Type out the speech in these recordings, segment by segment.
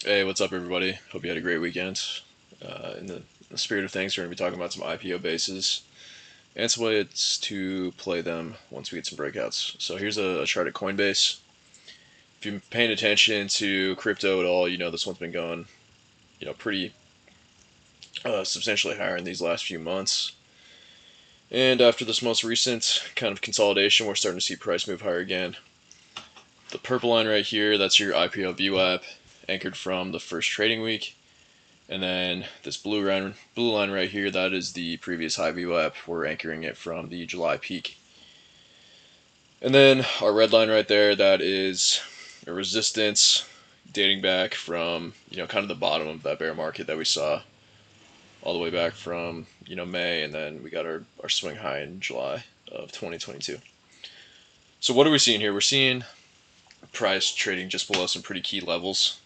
Hey, what's up, everybody? Hope you had a great weekend. In the spirit of things, we're going to be talking about some IPO bases and some ways to play them once we get some breakouts. So here's a chart at Coinbase. If you've been paying attention to crypto at all, you know this one's been going, pretty substantially higher in these last few months. And after this most recent kind of consolidation, we're starting to see price move higher again. The purple line right here, that's your IPO view app, anchored from the first trading week. And then this blue line right here, that is the previous high view app. We're anchoring it from the July peak. And then our red line right there, that is a resistance dating back from, kind of the bottom of that bear market that we saw all the way back from, May. And then we got our swing high in July of 2022. So what are we seeing here? We're seeing price trading just below some pretty key levels.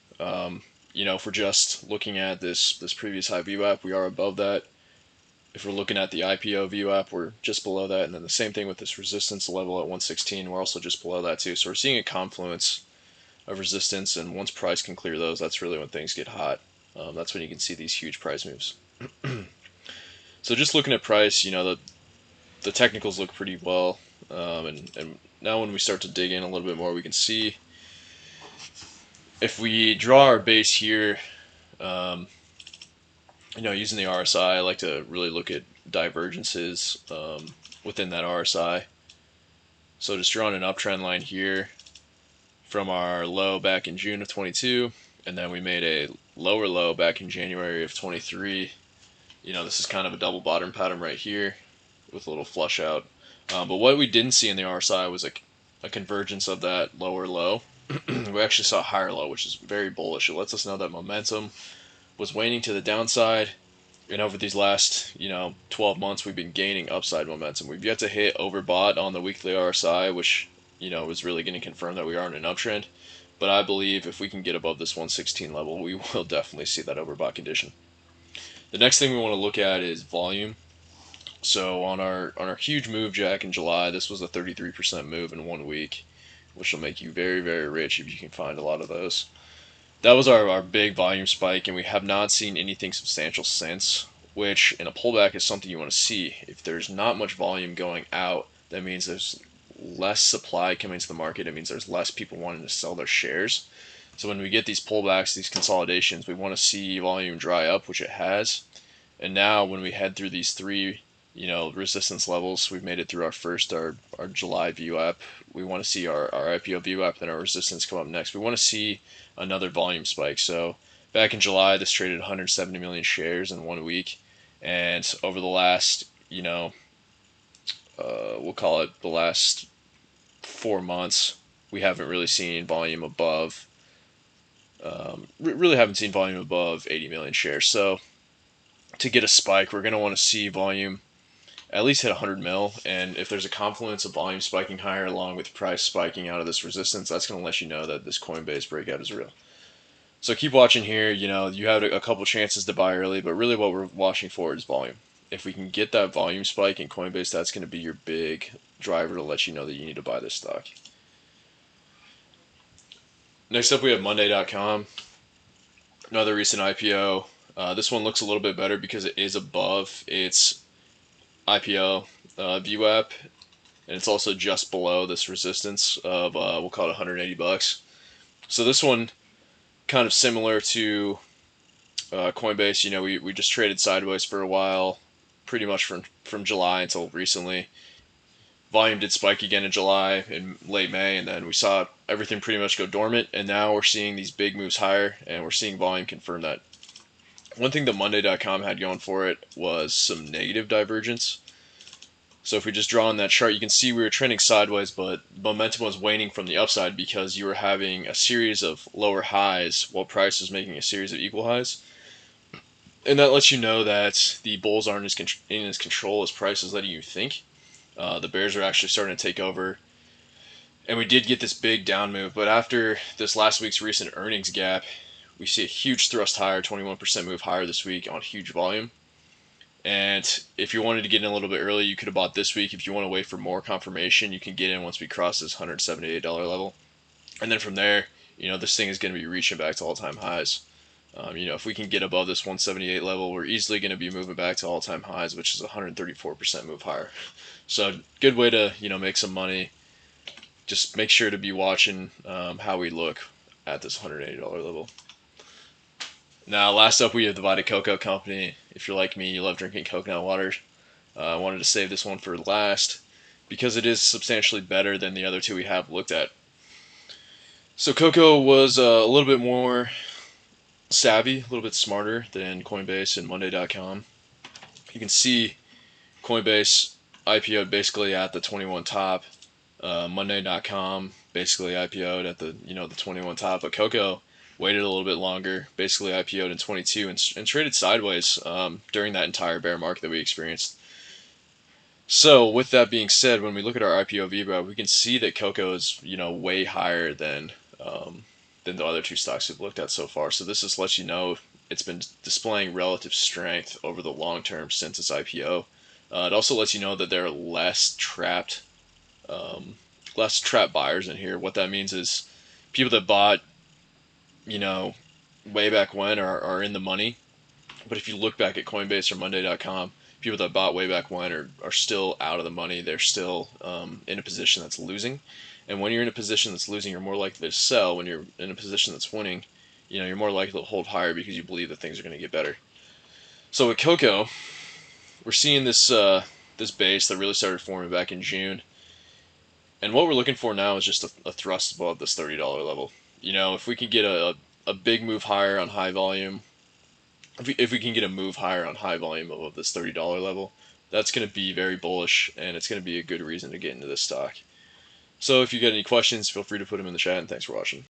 If we're just looking at this previous high view app, we are above that. If we're looking at the IPO view app, we're just below that. And then the same thing with this resistance level at 116, we're also just below that too. So we're seeing a confluence of resistance, and once price can clear those, that's really when things get hot. That's when you can see these huge price moves. So just looking at price, the technicals look pretty well. And now when we start to dig in a little bit more, we can see if we draw our base here, using the RSI, I like to really look at divergences within that RSI. So just drawing an uptrend line here from our low back in June of 22, and then we made a lower low back in January of 23. This is kind of a double bottom pattern right here with a little flush out. But what we didn't see in the RSI was a convergence of that lower low. We actually saw a higher low, which is very bullish. It lets us know that momentum was waning to the downside, and over these last 12 months we've been gaining upside momentum. We've yet to hit overbought on the weekly RSI, which is really going to confirm that we are in an uptrend, but I believe if we can get above this 116 level, we will definitely see that overbought condition. The next thing we want to look at is volume. So on our huge move jack in July, this was a 33% move in 1 week, which will make you very, very rich if you can find a lot of those. That was our big volume spike, and we have not seen anything substantial since, which in a pullback is something you want to see. If there's not much volume going out, that means there's less supply coming to the market. It means there's less people wanting to sell their shares. So when we get these pullbacks, these consolidations, we want to see volume dry up, which it has. And now when we head through these three, resistance levels, we've made it through our July view app. We want to see our IPO view app, then our resistance come up next. We want to see another volume spike. So back in July, this traded 170 million shares in 1 week, and over the last, we'll call it the last 4 months, we haven't really seen volume above. Really haven't seen volume above 80 million shares. So to get a spike, we're going to want to see volume at least hit 100 mil, and if there's a confluence of volume spiking higher along with price spiking out of this resistance, that's going to let you know that this Coinbase breakout is real. So keep watching here. You had a couple chances to buy early, but really what we're watching for is volume. If we can get that volume spike in Coinbase, that's going to be your big driver to let you know that you need to buy this stock. Next up, we have MNDY.com, another recent IPO. This one looks a little bit better because it is above its IPO view app, and it's also just below this resistance of we'll call it $180. So this one, kind of similar to Coinbase, we just traded sideways for a while, pretty much from July until recently. Volume did spike again in July and late May, and then we saw everything pretty much go dormant, and now we're seeing these big moves higher, and we're seeing volume confirm that. One thing that MNDY.com had going for it was some negative divergence. So if we just draw on that chart, you can see we were trending sideways, but momentum was waning from the upside because you were having a series of lower highs while price was making a series of equal highs. And that lets you know that the bulls aren't in as control as price is letting you think. The bears are actually starting to take over. And we did get this big down move, but after this last week's recent earnings gap, we see a huge thrust higher, 21% move higher this week on huge volume. And if you wanted to get in a little bit early, you could have bought this week. If you want to wait for more confirmation, you can get in once we cross this $178 level. And then from there, this thing is going to be reaching back to all-time highs. If we can get above this 178 level, we're easily going to be moving back to all-time highs, which is 134% move higher. So good way to make some money. Just make sure to be watching how we look at this $180 level. Now, last up, we have the Vita Coco company. If you're like me, you love drinking coconut water. I wanted to save this one for last because it is substantially better than the other two we have looked at. So Coco was a little bit more savvy, a little bit smarter than Coinbase and Monday.com. You can see Coinbase IPO'd basically at the 21 top. Monday.com basically IPO'd at the 21 top, but Coco waited a little bit longer, basically IPO'd in 22 and traded sideways during that entire bear market that we experienced. So with that being said, when we look at our IPO VBA, we can see that Coco is way higher than the other two stocks we've looked at so far. So this just lets you know it's been displaying relative strength over the long term since its IPO. It also lets you know that there are less trapped buyers in here. What that means is people that bought, way back when are in the money. But if you look back at Coinbase or Monday.com, people that bought way back when are still out of the money. They're still in a position that's losing. And when you're in a position that's losing, you're more likely to sell. When you're in a position that's winning, you're more likely to hold higher because you believe that things are going to get better. So with Coco, we're seeing this base that really started forming back in June. And what we're looking for now is just a thrust above this $30 level. If we can get a big move higher on high volume, if we can get a move higher on high volume above this $30 level, that's going to be very bullish, and it's going to be a good reason to get into this stock. So if you get any questions, feel free to put them in the chat, and thanks for watching.